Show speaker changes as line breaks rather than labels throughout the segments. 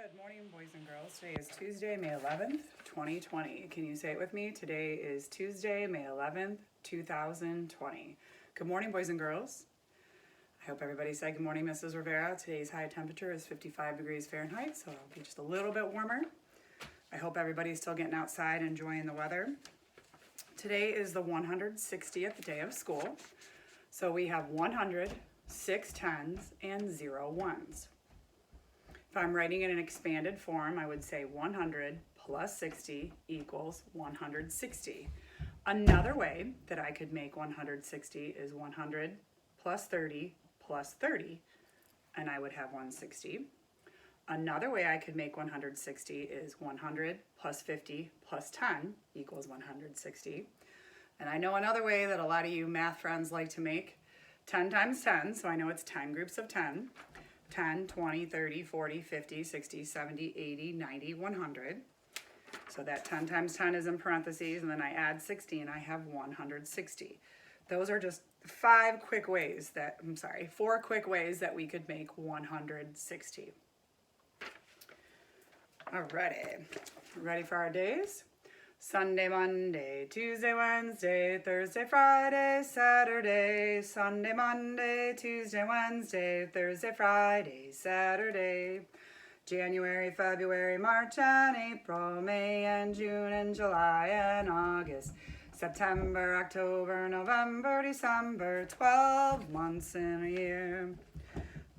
Good morning, boys and girls. Today is Tuesday, May 11th, 2020. Can you say it with me? Today is Tuesday, May 11th, 2020. Good morning, boys and girls. I hope everybody said good morning, Mrs. Rivera. Today's high temperature is 55 degrees Fahrenheit, so it'll be just a little bit warmer. I hope everybody's still getting outside, enjoying the weather. Today is the 160th day of school. So we have 100, 6 tens, and 0 ones. If I'm writing in an expanded form, I would say 100 plus 60 equals 160. Another way that I could make 160 is 100 plus 30 plus 30, and I would have 160. Another way I could make 160 is 100 plus 50 plus 10 equals 160. And I know another way that a lot of you math friends like to make 10 times 10, so I know it's 10 groups of 10. 10, 20, 30, 40, 50, 60, 70, 80, 90, 100. So that 10 times 10 is in parentheses, and then I add 60 and I have 160. Those are just four quick ways that we could make 160. Alrighty, ready for our days? Sunday, Monday, Tuesday, Wednesday, Thursday, Friday, Saturday, Sunday, Monday, Tuesday, Wednesday, Thursday, Friday, Saturday, January, February, March, and April, May, and June, and July, and August, September, October, November, December, 12 months in a year.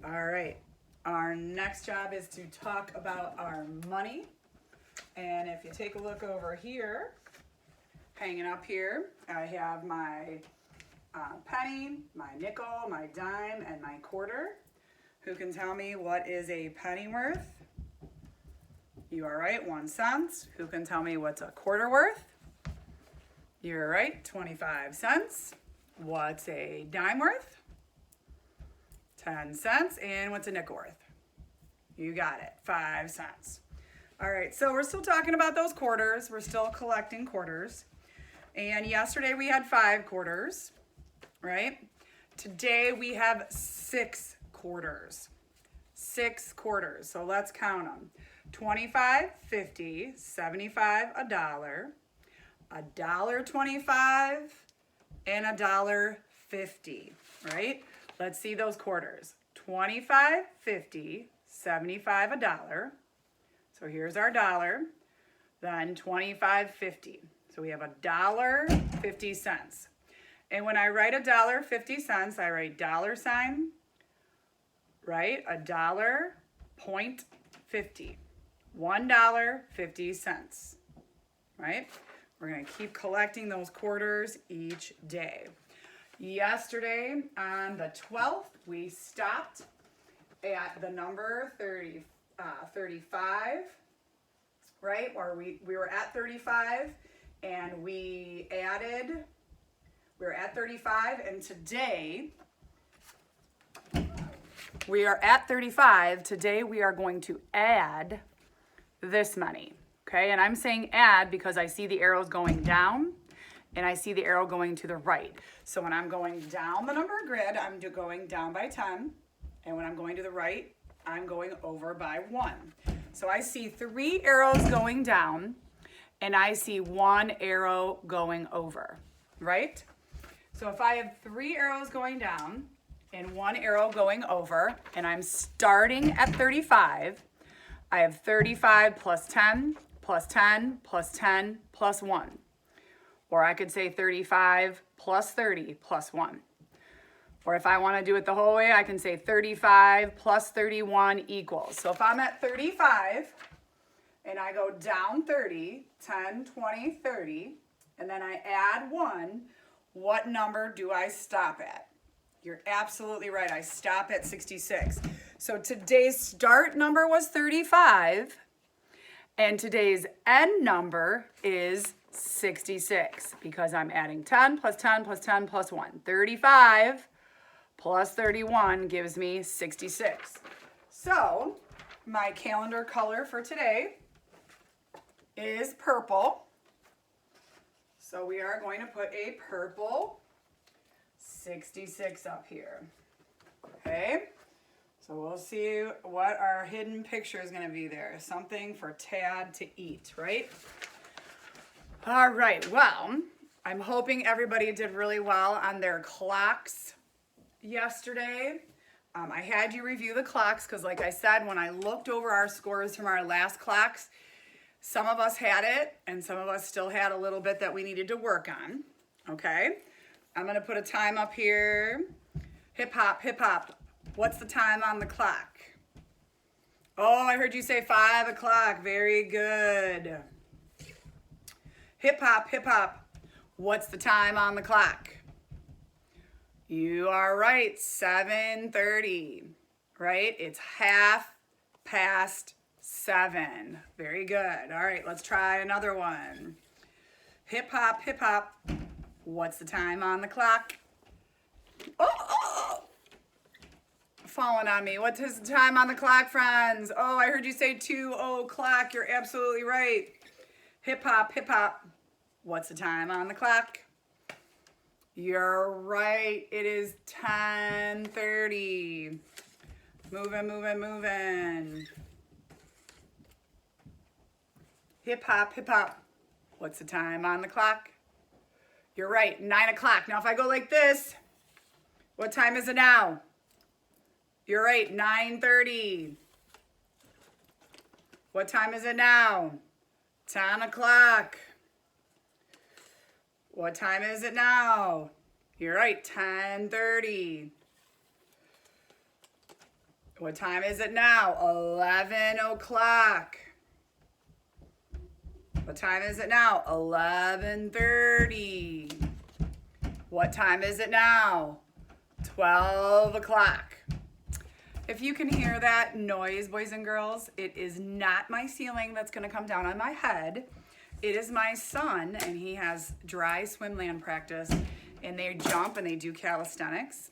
All right, our next job is to talk about our money. And if you take a look over here, hanging up here, I have my penny, my nickel, my dime, and my quarter. Who can tell me what is a penny worth? You are right, 1 cent. Who can tell me what's a quarter worth? You're right, 25 cents. What's a dime worth? 10 cents. And what's a nickel worth? You got it, 5 cents. All right, so we're still talking about those quarters. We're still collecting quarters. And yesterday we had 5 quarters, right? Today we have 6 quarters. 6 quarters, so let's count them. 25, 50, 75, $1, $1.25, and $1.50, right? Let's see those quarters. 25, 50, 75, $1. So here's our dollar, then 25.50. So we have $1.50. And when I write $1.50, I write $, right? $1.50. $1.50, right? We're going to keep collecting those quarters each day. Yesterday on the 12th, we stopped at the number 35, right? Or we were at 35 and we were at 35, and today we are at 35. Today we are going to add this many, okay? And I'm saying add because I see the arrows going down and I see the arrow going to the right. So when I'm going down the number grid, I'm going down by 10, and when I'm going to the right, I'm going over by 1. So I see 3 arrows going down and I see 1 arrow going over, right? So if I have 3 arrows going down and 1 arrow going over, and I'm starting at 35, I have 35 plus 10 plus 10 plus 10 plus 1. Or I could say 35 plus 30 plus 1. Or if I want to do it the whole way, I can say 35 plus 31 equals. So if I'm at 35 and I go down 30, 10, 20, 30, and then I add 1, what number do I stop at? You're absolutely right. I stop at 66. So today's start number was 35, and today's end number is 66 because I'm adding 10 plus 10 plus 10 plus 1. 35 plus 31 gives me 66. So my calendar color for today is purple. So we are going to put a purple 66 up here. Okay, So we'll see what our hidden picture is going to be there. Something for Tad to eat, right? All right, well, I'm hoping everybody did really well on their clocks yesterday. I had you review the clocks because like I said, when I looked over our scores from our last clocks, some of us had it and some of us still had a little bit that we needed to work on, okay? I'm going to put a time up here. Hip hop, hip hop. What's the time on the clock? Oh, I heard you say 5 o'clock. Very good. Hip hop, hip hop. What's the time on the clock? You are right, 7:30, right? It's 7:30. Very good. All right, let's try another one. Hip hop, hip hop. What's the time on the clock? Oh! Falling on me. What is the time on the clock, friends? Oh, I heard you say 2 o'clock. You're absolutely right. Hip hop, hip hop. What's the time on the clock? You're right. It is 10:30. Moving, moving, moving. Hip hop, hip hop. What's the time on the clock? You're right, 9 o'clock. Now if I go like this, what time is it now? You're right, 9:30. What time is it now? 10 o'clock. What time is it now? You're right, 10:30. What time is it now? 11 o'clock. What time is it now? 11:30. What time is it now? 12 o'clock. If you can hear that noise, boys and girls, it is not my ceiling that's going to come down on my head. It is my son, and he has dry swimland practice, and they jump and they do calisthenics.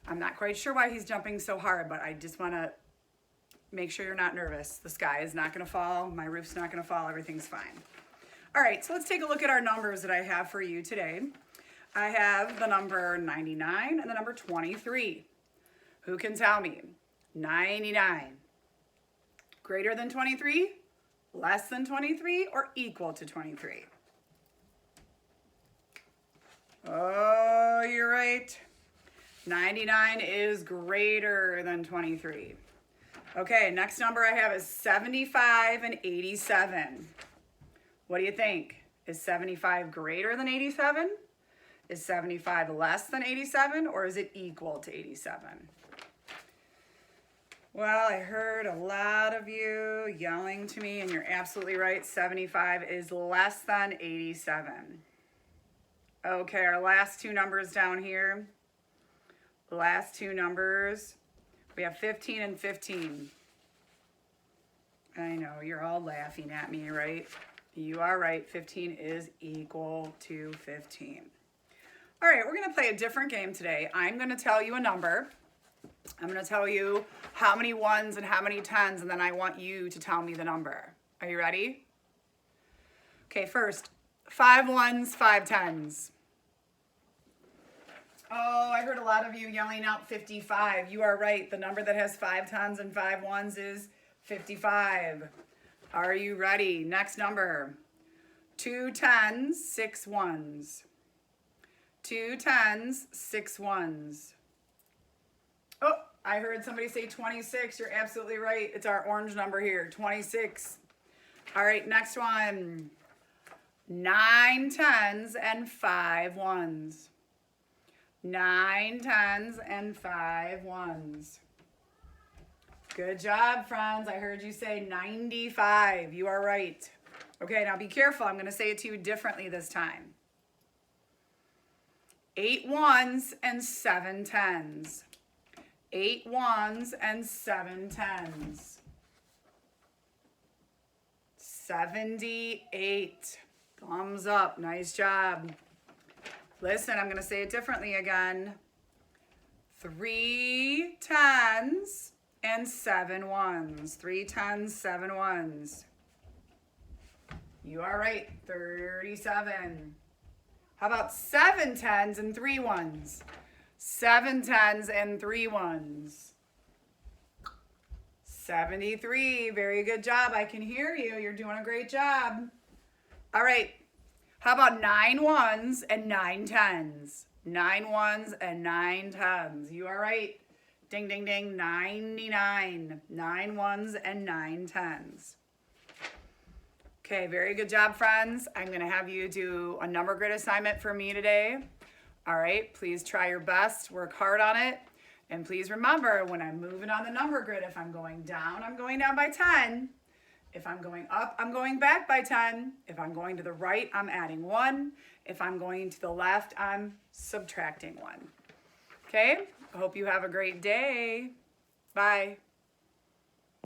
I'm not quite sure why he's jumping so hard, but I just want to make sure you're not nervous. The sky is not going to fall. My roof's not going to fall. Everything's fine. All right, so let's take a look at our numbers that I have for you today. I have the number 99 and the number 23. Who can tell me? 99. Greater than 23? Less than 23 or equal to 23? Oh, you're right. 99 is greater than 23. Okay, next number I have is 75 and 87. What do you think? Is 75 greater than 87? Is 75 less than 87? Or is it equal to 87? Well, I heard a lot of you yelling to me, and you're absolutely right. 75 is less than 87. Okay, our last two numbers down here. The last two numbers, we have 15 and 15. I know, you're all laughing at me, right? You are right, 15 is equal to 15. All right, we're gonna play a different game today. I'm gonna tell you a number. I'm going to tell you how many ones and how many tens, and then I want you to tell me the number. Are you ready? Okay, first, 5 ones, 5 tens. Oh, I heard a lot of you yelling out 55. You are right. The number that has 5 tens and 5 ones is 55. Are you ready? Next number, 2 tens, 6 ones. 2 tens, 6 ones. Oh, I heard somebody say 26. You're absolutely right. It's our orange number here, 26. All right, next one. 9 tens and 5 ones. 9 tens and 5 ones. Good job, friends. I heard you say 95. You are right. Okay, now be careful. I'm going to say it to you differently this time. 8 ones and 7 tens. 8 ones and 7 tens. 78. Thumbs up. Nice job. Listen, I'm going to say it differently again. 3 tens and 7 ones. 3 tens, 7 ones. You are right. 37. How about 7 tens and 3 ones? 7 tens and 3 ones. 73. Very good job. I can hear you. You're doing a great job. All right. How about 9 ones and 9 tens? 9 ones and 9 tens. You are right. Ding, ding, ding. 99. 9 ones and 9 tens. Okay, very good job, friends. I'm going to have you do a number grid assignment for me today. All right, please try your best. Work hard on it. And please remember, when I'm moving on the number grid, if I'm going down, I'm going down by 10. If I'm going up, I'm going back by 10. If I'm going to the right, I'm adding 1. If I'm going to the left, I'm subtracting 1. Okay, I hope you have a great day. Bye.